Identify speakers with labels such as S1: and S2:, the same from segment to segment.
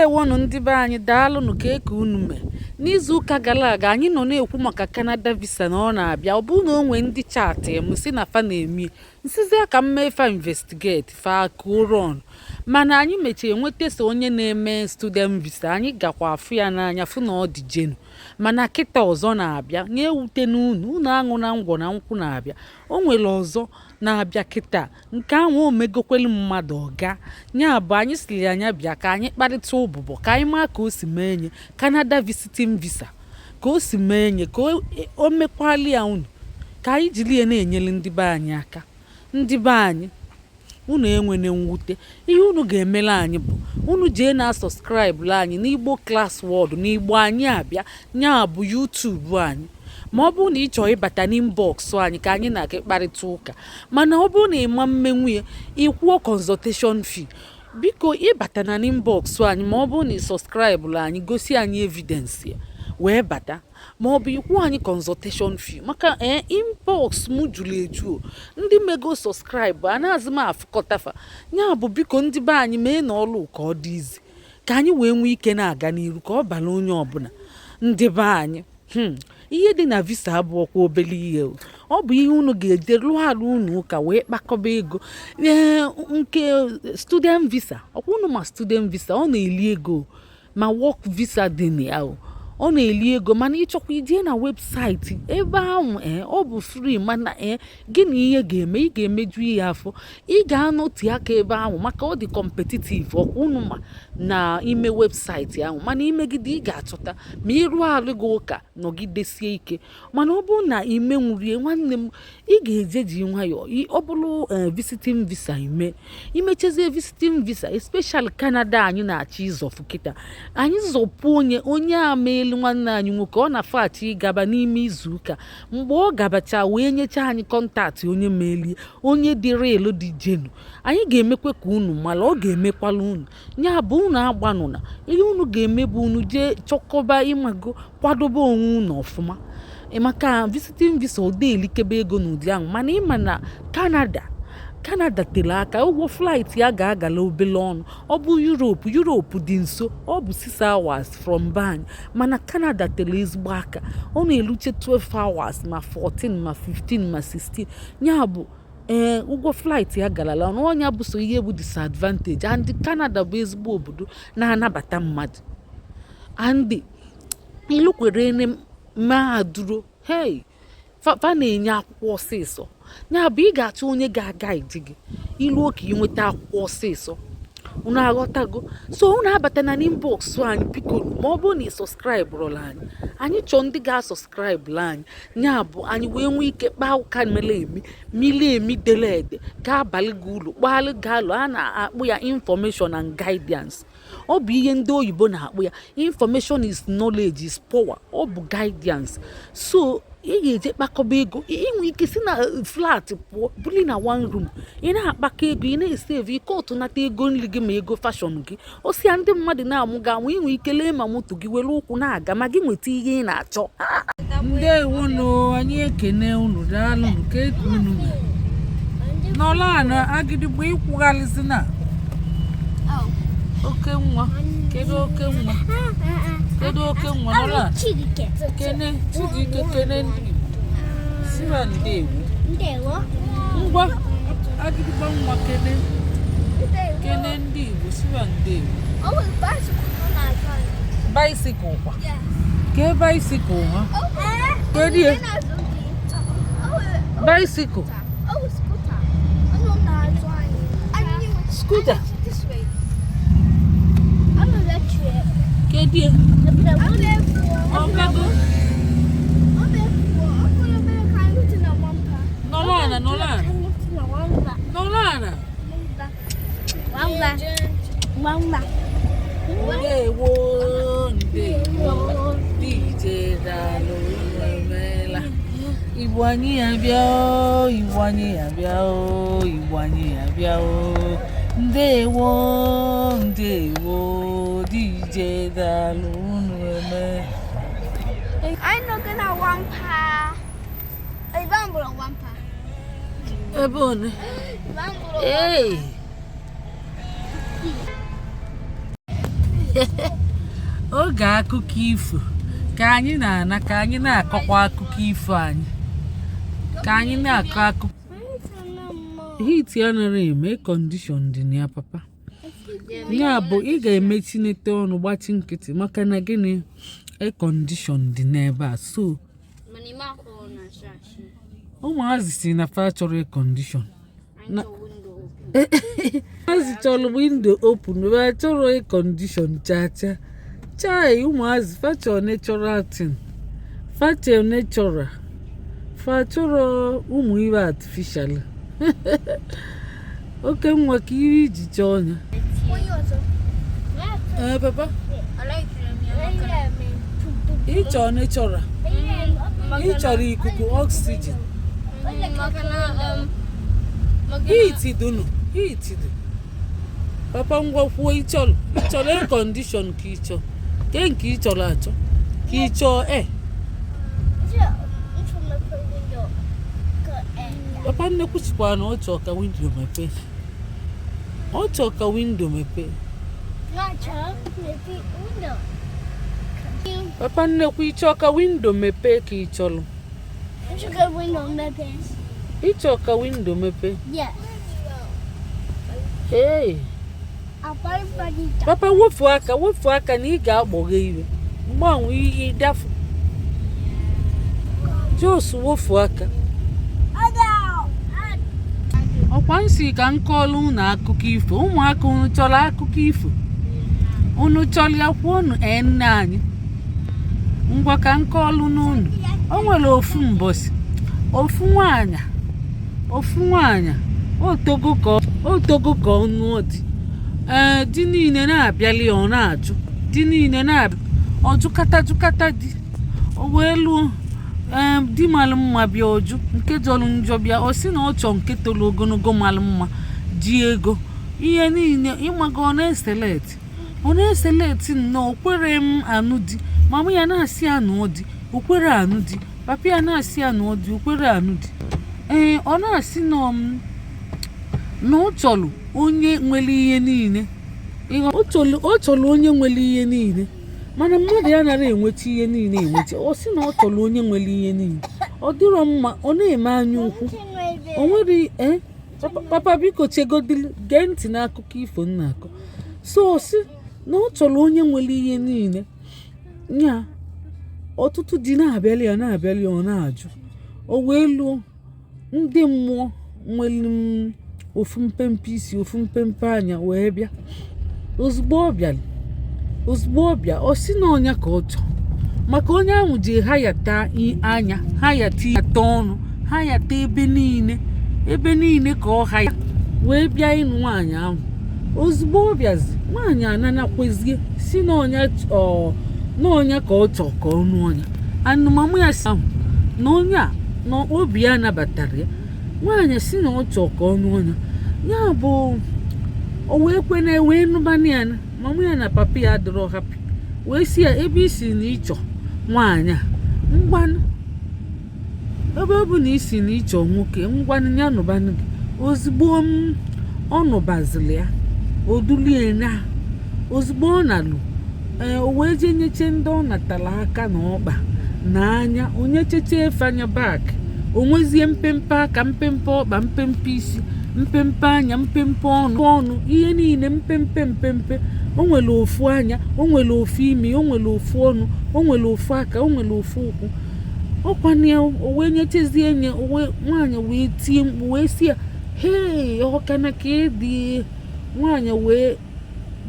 S1: Ewonu ndị be anyị daalụnụ ka eke unu mee. N'izu ụka gara aga anyị nọ na-ekwu maka Canada visa na ọ na-abịa. Ọ bụrụ na o nwee ndị chaatị m si na fa na-eme nsizi aka mmee fa investigate fa kuron, mana anyị mechie nweta so onye na-eme student visa. Anyị gakwa afụ ya n'anya fụ na ọ dị jenu, mana kịta ọzọ na-abịa nye ewute n'unu unu aṅụ na ngwọ na nkwụ na-abịa. O nwere ọzọ na-abịa kịta nke ahụ o megokwelu mmadụ ọga nya bụ anyị siri anya bịa ka anyị kparịta ụbụbọ ka anyị maa ka o si mee nye Canada visiting visa, ka o si mee nye ka o mekwali ya unu ka anyị jiri ya na-enyere ndị be anyị aka. Ndị be anyị unu enwene mwute, ihe unu ga-emele anyị bụ unu jee na subscribe anyị n'Igbo Class World n'Igbo anyị abịa nya bụ YouTube anyị. Ma ọ bụrụ na ị chọrọ ịbata n'inbox anyị ka anyị na-aga kparịta ụka, mana ọ bụrụ na ịma mmenwu ya ịkwụọ consultation fee, biko ịbata na inbox anyị ma ọ bụrụ na ị subscribe anyị gosi anyị evidence ya wee bata, ma ọ bụ ịkwụ anyị consultation fee maka inbox m juru eju ndị mego subscribe a na-azụ m afụkọtafa. Ya bụ biko ndị be anyị mee na ọlụ ka ọ dị izi ka anyị wee nwee ike na-aga n'iru ka ọ bara onye ọbụla. Ndị be anyị ihe dị na visa abụọkwa obere ihe, ọ bụ ihe unu ga-eje rụọ arụ unu ụka wee kpakọba ego. Nke student visa ọkwa unu ma student visa ọ na-eli ego, ma work visa dị na ya ọ na-eli ego, mana ịchọkwa ije na webụsaịtị ebe ahụ ọ bụ free, mana gịnị ihe ga-eme ị ga-emeju ihe afọ, ị ga-anọti aka ebe ahụ maka ọ dị competitive ọkwa unu ma na ime webụsaịtị ahụ, mana imegide ị ga-achọta ma ịrụ arụ gị ụka nọgidesie ike. Mana ọ bụrụ na ime nwurie nwanne m ị ga-eje ji nwayọọ. Ọ bụrụ visiting visa imechezie visiting visa especially Canada anyị na-achọ ịzọfụ kịta, anyị zọpụ onye amaelu nwanne anyị nwoke ọ na-afachi ịgaba n'ime izu ụka, mgbe ọ gabacha wee nyecha anyị kọntaktị onye melie onye dịrị elu dị jenu, anyị ga-emekwe ka unu mara ọ ga-emekwala unu. Ya bụ unu agbanụ na ihe unu ga-eme bụ unu jee chọkọba ịmago kwadobe onwe unu ọfụma, maka visiting visa odeelikebe ego n'ụdị ahụ. Mana ịma na Canada tere aka ụgwọ flight ya ga-agala obele ọnụ. Ọ bụ Europe dị nso, ọ bụ 6 hours from Bani, mana Canada tere ezigbo aka ọ na-eluche 12 hours ma 14 ma 15 ma 16. Ya bụ ụgwọ flight ya galala ọnụ, ọnya bụ so ihe bụ disadvantage. And Canada bụ ezigbo obodo na-anabata mmadụ, and ilukwere mahaduro fa na-enye akwụkwọ ọsịsọ. Ya bụ ị ga-achọ onye ga-agaidi gị ilu oke inweta akwụkwọ ọsịsọ, unu aghọtago. So unu abata na inbox anyị biko, ma ọ bụrụ na ị subscribe anyị chọọ ndị ga-asubscribe anyị. Ya bụ anyị wee nwee ike kpaa ụka mili emi dele ede ga-abalị gị ụlọ kpaalụ gị alụ. A na-akpụ ya information and guidance. Ọ bụ ihe ndị oyibo na-akpụ ya information is knowledge is power, ọ bụ guidance. So ị ga-eje kpakọba ego, inwe ike si na flat pụọ buli na one room ị na-akpakọ ego, ị na-esave ike ọtụnata ego nri gị ma ego fashion gị. O si ya ndị mmadụ na-amụ ga amụ inwe ike lee ma moto gị were ụkwụ na-aga ma gị nweta ihe ị na-achọ. Ndewonu, anyị ekene unu daalụ nke eke unu n'ọla na agịdịgbo ịkwụghalịzi na oke nwa. Kedu oke nwa? Kedu oke nwa n'ọla? Kene Chidike, kene ndị Igbo siba ndewo. Ngwa agịdịgba nwa kene ndị Igbo siba ndewo. Bicycle kwa ke bicycle ha kedie bicycle scooter kedie ọgago nọlana ndewo DJ daalụ emela. Igbo anyị abịa o, Igbo anyị abịa o, Igbo anyị abịa o. Ndewo DJ daalụ unu eme.
S2: I'm not gonna wampa. I bambula wampa.
S1: Ebone. Hey. oge akụkọ ifo ka anyị na-ana ka anyị na-akọkwa akụkọ ifo anyị ka anyị na-akọ akụkọ heat anaghị eme kọndishọn dị na ya papa ya bụ ị ga-emechi nete ọnụ gbachi nkịtị maka na gịnị kọndishọn dị n'ebe a so ụmụazị si na fa chọrọ kọndishọn ụmụazị chọrọ windo open fa chọrọ kọndishọn chacha chai ụmụazị fa chọrọ natural thing fa chọrọ natural fa chọrọ ụmụ ihe artificial oke nwa ka ihe iji chọọ ya papa ị chọrọ natural ị chọrọ ikuku oxygen heat dunu heat dị papa ngwa kwuo ị chọrọ air condition ka ị chọọ ke nke ị chọrọ achọ ka ị chọọ papa nnekwuchikwa na ọ chọọ ka windo mepee ọ chọọ ka windo mepee papa nnekwu ị chọọ ka windo mepee ka ị chọrọ ị chọọ ka windo mepee ee papa wefu aka na ị ga-agbọghe iwe mgbanwe ịdafu jos wefu aka ọkwa nsị ka m kọọrọ unu akụkọ ifo ụmụaka unu chọrọ akụkọ ifo unu chọrọ ya kwuo unu nne anyị ngwa ka m kọọrọ n'unu o nwere ofu mbọsị ofu nwaanyị otogo ka ọnụ dị di niile na-abịali ọ na-ajụ di niile na-abịa ọjụkata di o wee lụọ di malụ mma bịa ọjụ nke jọrọ njọ bịa ọ sị na ọ chọọ nke toro ogologo malụ mma ji ego ihe niile ịmaga ọ na-eseleti nnọọ okwere m anụ di mama ya na-asị anụ di okwere anụ di papa ya na-asị anụ di okwere anụ di ọ na-asị na ọ chọrọ onye nwere ihe niile ọ chọrọ onye nwere ihe niile mana mmadụ ya nara enweta ihe niile enweta ọ sị na ọ chọrọ onye nwere ihe niile ọ dịrọ mma ọ na-eme anya ukwu o nwere papa biko chegodili gee ntị n'akụkọ ifo nna akọ so ọ sị na ọ chọrọ onye nwere ihe niile ya ọtụtụ di na-abịali ya ọ na-ajụ o wee lụọ ndị mmụọ nwere ofu mpempe isi ofu mpempe anya wee bịa ozugbo ọ bịa ọ sị na ọnya ka ọ chọọ maka onye ahụ ji hayata anya hayata ọnụ hayata ebe niile ka ọ haya wee bịa ịnụ nwaanyị ahụ ozugbo ọ bịazi nwaanyị ananakwezie si na ọnya ka ọ chọọ ka ọ nụ ọnya anụmamụ ya si ahụ na onye a na obi ya nabatara ya nwaanyị si na ọ chọọ ka ọ nụ ọnya ya bụ o wee kwena wee nụbana ya na mama ya na papa ya adịrọ hapi wee si ya ebe isi na ịchọ nwaanyị a ngwanụ ebe ọ bụ na isi na ịchọ nwoke ngwanụ ya nụbanụ gị ozugbo ọ nụbazili ya odulie na ozugbo ọ na-alụ o wee jee nyeche ndị ọ natara aka na ọkpa na anya onye cheche efe anya bak onwezie mpempe aka mpempe ọkpa mpempe isi mpempe anya mpempe ọnụ ihe niile mpempe o nwere ofu anya o nwere ofu imi o nwere ofu ọnụ o nwere ofu aka o nwere ofu ụkwụ ọkwanye o wee nyechezie nye nwaanyị wee tie mkpu wee si ya hei ọkana ka ịdị nwaanyị wee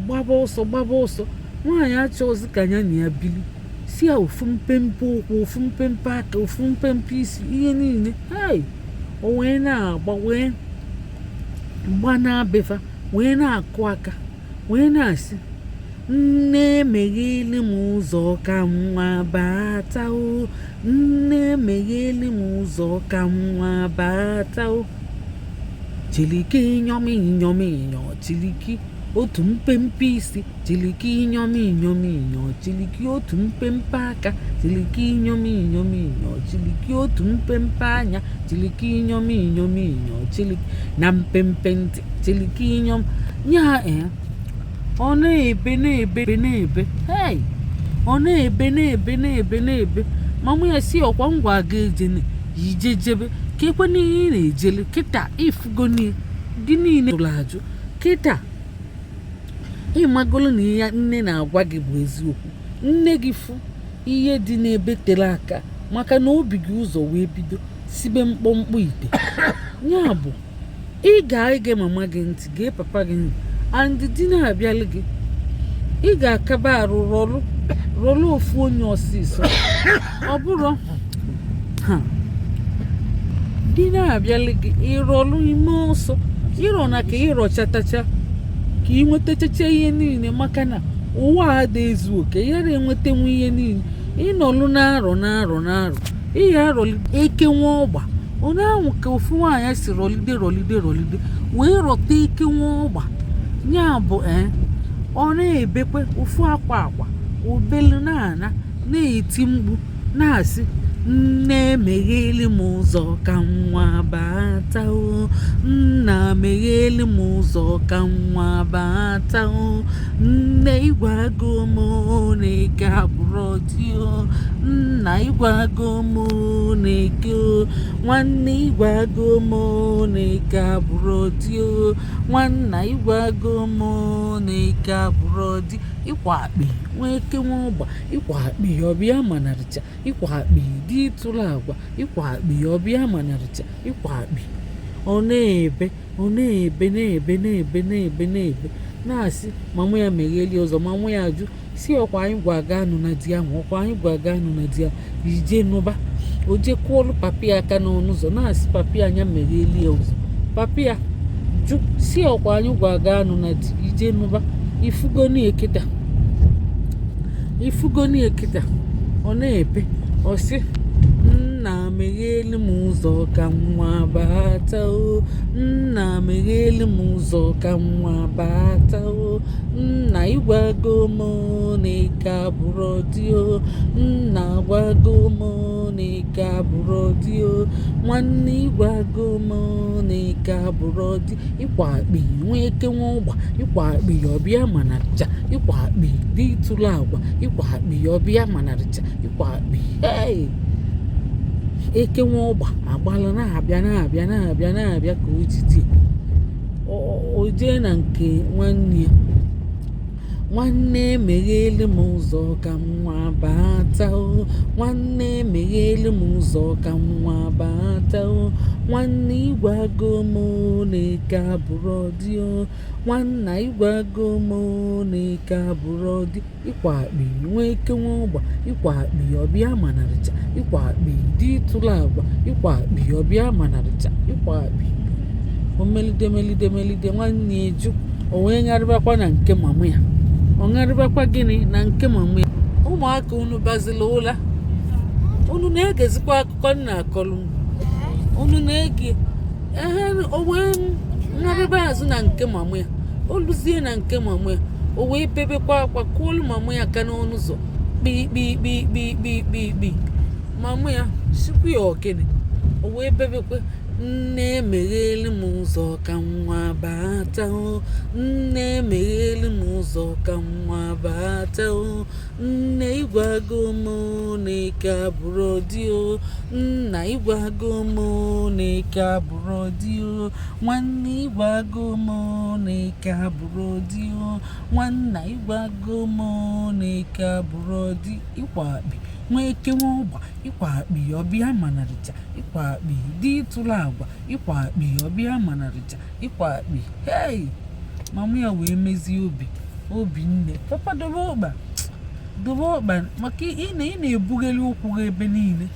S1: gbaba ọsọ nwaanyị achọghịzi ka ya na ya bili si ya ofu mpempe ụkwụ ofu mpempe aka ofu mpempe isi ihe niile hei o wee na-agba wee mgba na-abefa wee na-akụ aka wee na-asị nne emegheli m ụzọ ka nwa bata o nne emegheli m ụzọ ka nwa bata o chiliki inyo chiliki otu mpempe isi chiliki inyo chiliki otu mpempe aka chiliki inyo chiliki otu mpempe anya chiliki inyo chiliki na mpempe ntị chiliki inyom nya ọ na-ebe na-ebe hey ọ na-ebe na-ebe mama ya si ọkwa ngwa ga ejene ijejebe ka ekwe n'ihe ị na-ejele kịta ifugo dị niile tụrụ ajụ kịta ịmagolo na ya nne na-agwa gị bụ eziokwu nne gị fụ ihe dị n'ebe tere aka maka na obi gị ụzọ wee bido sibe mkpọmkpọ ite ya bụ ị ga-ege mama gị ntị gee papa gị ntị andị di na-abịalụ gị ị ga-akaba arụ rọlụ ofu onye ọsịsọ ọ bụrụ di na-abịalụ gị ịrọlụ ime ọsọ ịrọ na ka ịrọchatacha ka ị nwetachacha ihe niile maka na ụwa a dị ezu oke yara enwetanwu ihe niile ịnọlụ na-arọ ihe arọlị eke nwa ọgba onye ahụ ka ofu nwaanyị si rọlide wee rọta eke nwa ọgba ya bụ ọ na-ebekwe ofu akwa obelu na-eti mkpu na-asị nne megheli m ụzọ ka nwa bata o nna megheli m ụzọ ka nwa bata o nne ịgwago m na-eke abụrụ dị o nna ịgwago m na-eke o nwanne ịgwago m na-eke abụrụ dị o nwanna ịgwago m na-eke abụrụ dị ịkwa akpị nweke nwa ọgba ịkwa akpị ọbịa manarịcha ịkwa akpị dị ịtụrụ agwa ịkwa akpị ọbịa manarịcha ịkwa akpị ọ na-ebe na-asị mama ya megheli ụzọ mama ya ajụ si ọkwa anyị gwa aga anụ na di ahụ ọkwa anyị gwa aga anụ na di ahụ ije nụba o jekwuolu papi aka n'ọnụ ụzọ na-asị papi anya megheli ụzọ papi ya jụ si ọkwa anyị gwa aga anụ na di ije nụba ifugoni ekita ọ na-ebe ọ sị nna megheli m ụzọ ka nwa bata o nna megheli m ụzọ ka nwa bata o nna ịgwago m na-eke abụrụ dị o nna gwago m na-eke abụrụ dị o nwanne ịgwago m na-eke abụrụ dị ịkwa akpị nweke nwa ụgba ịkwa akpị ọbịa manarịcha ịkwa akpị dị ịtụrụ agwa ịkwa akpị ọbịa manarịcha ịkwa akpị eke nwa ọgba agbala na-abịa ka o jide o jee na nke nwanne emegheli m ụzọ ka nwa bata o nwanne emegheli m ụzọ ka nwa bata o nwanne ịgwago m na-eke abụrụ dị o nwanna ịgwago m na-eke abụrụ dị ịkwa akpị nweke nwa ọgba ịkwa akpị ọbịa manarịcha ịkwa akpị dị ịtụrụ agwa ịkwa akpị ọbịa manarịcha ịkwa akpị o melide nwanne eju o wee gharịbakwa na nke mama ya ọ gharịbakwa gịnị na nke mama ya ụmụaka unu bazila ụla unu na-egezikwa akụkọ nna akọlụ unu na-ege o wee ngharịba azụ na nke mama ya o luzie na nke mama ya o wee bebekwa akwa kụọlụ mama ya aka n'ọnụ ụzọ kpi mama ya sikwu ya ogene o wee bebekwa nne emegheli m ụzọ ka nwa bata o nne emegheli m ụzọ ka nwa bata o nne ịgwago m na-eke abụrụ dị o nna ịgwago m na-eke abụrụ dị o nwanne ịgwago m na-eke abụrụ dị o nwanna ịgwago m na-eke abụrụ dị ịkwa akpị nweke nwa ọgba ịkwa akpị ọbịa manarịcha ịkwa akpị dị ịtụrụ agwa ịkwa akpị ọbịa manarịcha ịkwa akpị mama ya wee mezie obi nne papa dobe ọkpa maka ị na-ebugheli ụkwụ gị ebe niile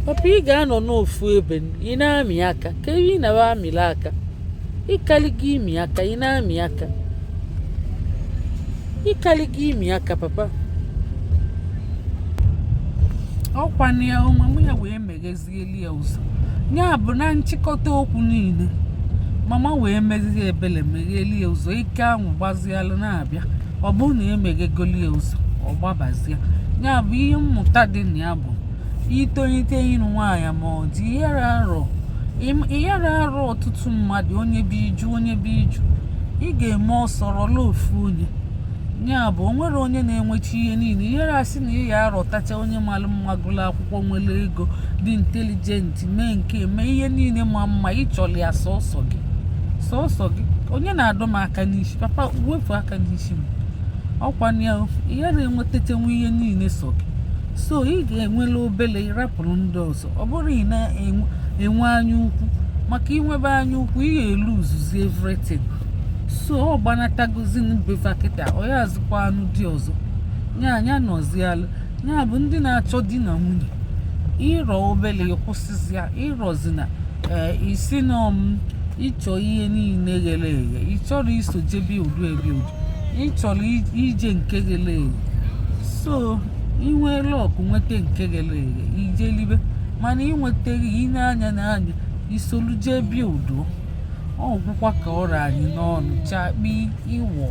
S1: papa ị ga-anọ n'ofu ebe ị na-amị aka ka ebe ị na-aba amịla aka ịkali gị imi aka ị na-amị aka ịkali gị imi aka papa ọkwana ya mama ya wee meghezieli ya ụzọ ya bụ na nchịkọta okwu niile mama wee mezie ebele megheli ya ụzọ ike ahụ gbazialụ na-abịa ọ bụrụ na emeghegoli ya ụzọ ọ gbabazia ya bụ ihe mmụta dị na ya bụ itonite ịnụ nwaanyị ma ọ dị ịghara arọ ọtụtụ mmadụ onye bụ iju ị ga-eme ọsọrọla ofu onye ya bụ o nwere onye na-enwechi ihe niile ihere asị na ị ya arọtacha onye mara mma gụrụ akwụkwọ nwere ego dị intelijenti mee nke mee ihe niile ma mma ịchọrọ ya sọsọ gị onye na-adọ m aka n'isi papa wepụ aka n'isi m ọkwa ya ihere enwetachenwe ihe niile sọ gị so ị ga-enwela obele ịrapụrụ ndị ọzọ ọ bụrụ ị na-enwe anya ukwu maka inwebe anya ukwu ị ga-elu uzuzu everything so ọ gbanatagozi befa kịta onye azụkwa anụ dị ọzọ nya nọzialụ ya bụ ndị na-achọ di na nwunye ịrọ obele ịkwụsịzịa ịrọzi na isi na ịchọ ihe niile ghere eghe ịchọrọ iso jebe udu ịchọrọ ije nke ghere eghe so inweela ọkụ nweta nke ghere eghe ijelibe mana ịnwetaghị ịna-anya n'anya isolu jee bịa udo ọgwụkwa ka ọrụ anyị n'ọnụ chakpi ịwọ